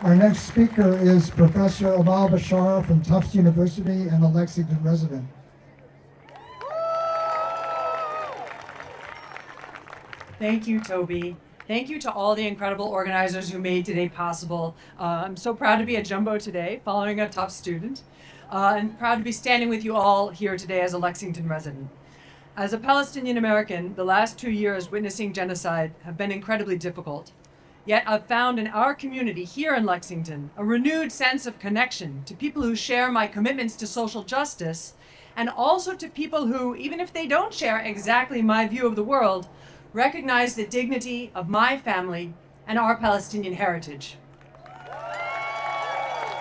Our next speaker is Professor Amahl Bishara from Tufts University and a Lexington resident. Thank you, Toby. Thank you to all the incredible organizers who made today possible. I'm so proud to be a Jumbo today, following a Tufts student, and proud to be standing with you all here today as a Lexington resident. As a Palestinian American, the last 2 years witnessing genocide have been incredibly difficult. Yet I've found in our community here in Lexington a renewed sense of connection to people who share my commitments to social justice, and also to people who, even if they don't share exactly my view of the world, recognize the dignity of my family and our Palestinian heritage.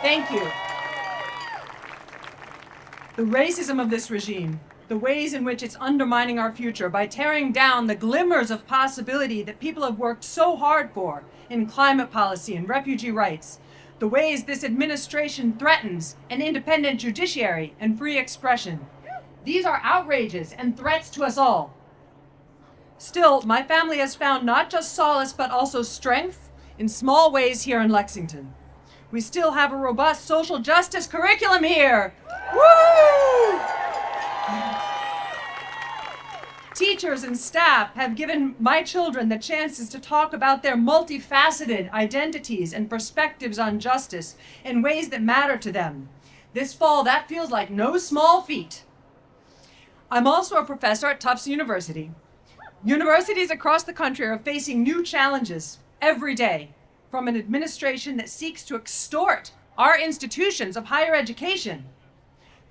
Thank you. The racism of this regime, the ways in which it's undermining our future by tearing down the glimmers of possibility that people have worked so hard for in climate policy and refugee rights, the ways this administration threatens an independent judiciary and free expression. These are outrages and threats to us all. Still, my family has found not just solace but also strength in small ways here in Lexington. We still have a robust social justice curriculum here. Woo! Teachers and staff have given my children the chances to talk about their multifaceted identities and perspectives on justice in ways that matter to them. This fall, that feels like no small feat. I'm also a professor at Tufts University. Universities across the country are facing new challenges every day, from an administration that seeks to extort our institutions of higher education.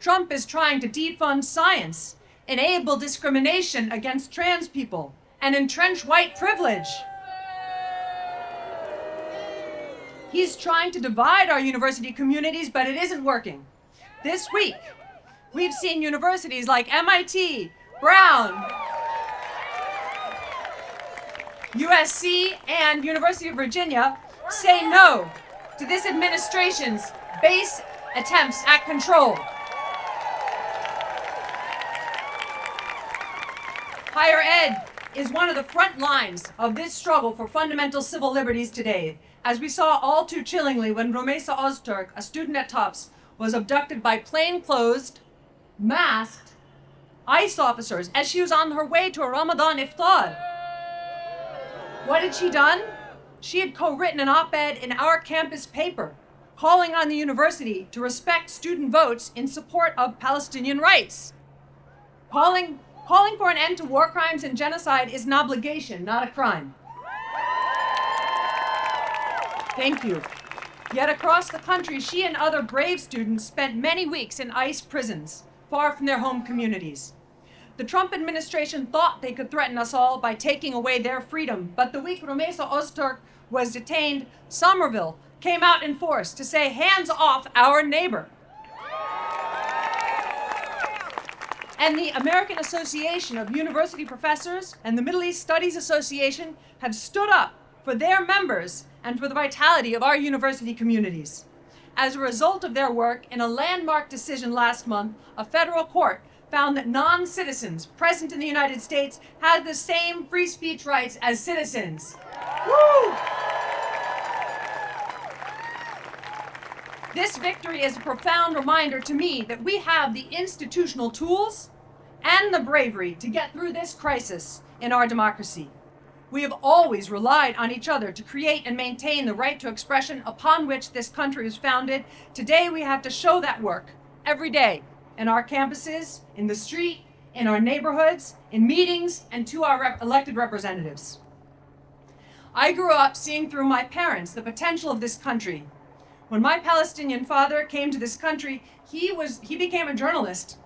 Trump is trying to defund science, enable discrimination against trans people, and entrench white privilege. He's trying to divide our university communities, but it isn't working. This week, we've seen universities like MIT, Brown, USC, and University of Virginia say no to this administration's base attempts at control. Higher ed is one of the front lines of this struggle for fundamental civil liberties today, as we saw all too chillingly when Rumeysa Ozturk, a student at Tufts, was abducted by plainclothes, masked ICE officers as she was on her way to a Ramadan iftar. What had she done? She had co-written an op-ed in our campus paper, calling on the university to respect student votes in support of Palestinian rights. Calling for an end to war crimes and genocide is an obligation, not a crime. Thank you. Yet across the country, she and other brave students spent many weeks in ICE prisons, far from their home communities. The Trump administration thought they could threaten us all by taking away their freedom, but the week Rumeysa Ozturk was detained, Somerville came out in force to say, "Hands off our neighbor." And the American Association of University Professors and the Middle East Studies Association have stood up for their members and for the vitality of our university communities. As a result of their work, in a landmark decision last month, a federal court found that non-citizens present in the United States had the same free speech rights as citizens. Woo! This victory is a profound reminder to me that we have the institutional tools and the bravery to get through this crisis in our democracy. We have always relied on each other to create and maintain the right to expression upon which this country is founded. Today we have to show that work every day in our campuses, in the street, in our neighborhoods, in meetings, and to our elected representatives. I grew up seeing through my parents the potential of this country. When my Palestinian father came to this country, he became a journalist.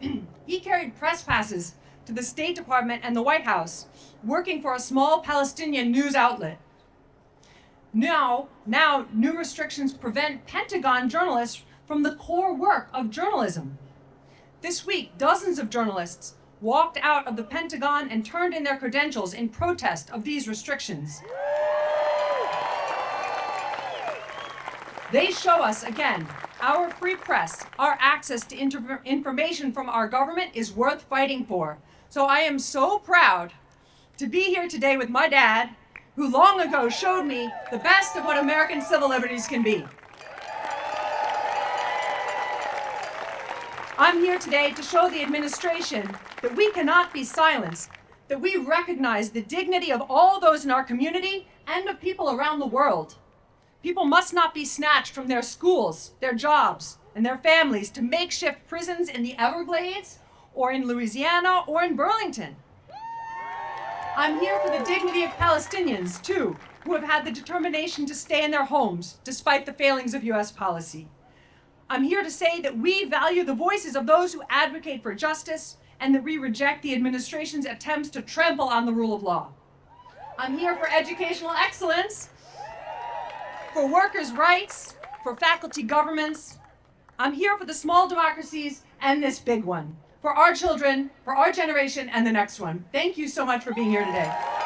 He carried press passes to the State Department and the White House, working for a small Palestinian news outlet. Now, new restrictions prevent Pentagon journalists from the core work of journalism. This week, dozens of journalists walked out of the Pentagon and turned in their credentials in protest of these restrictions. They show us, again, our free press, our access to information from our government is worth fighting for. So I am so proud to be here today with my dad, who long ago showed me the best of what American civil liberties can be. I'm here today to show the administration that we cannot be silenced, that we recognize the dignity of all those in our community and of people around the world. People must not be snatched from their schools, their jobs, and their families to makeshift prisons in the Everglades, or in Louisiana, or in Burlington. I'm here for the dignity of Palestinians, too, who have had the determination to stay in their homes despite the failings of U.S. policy. I'm here to say that we value the voices of those who advocate for justice and that we reject the administration's attempts to trample on the rule of law. I'm here for educational excellence, for workers' rights, for faculty governments. I'm here for the small democracies and this big one, for our children, for our generation, and the next one. Thank you so much for being here today.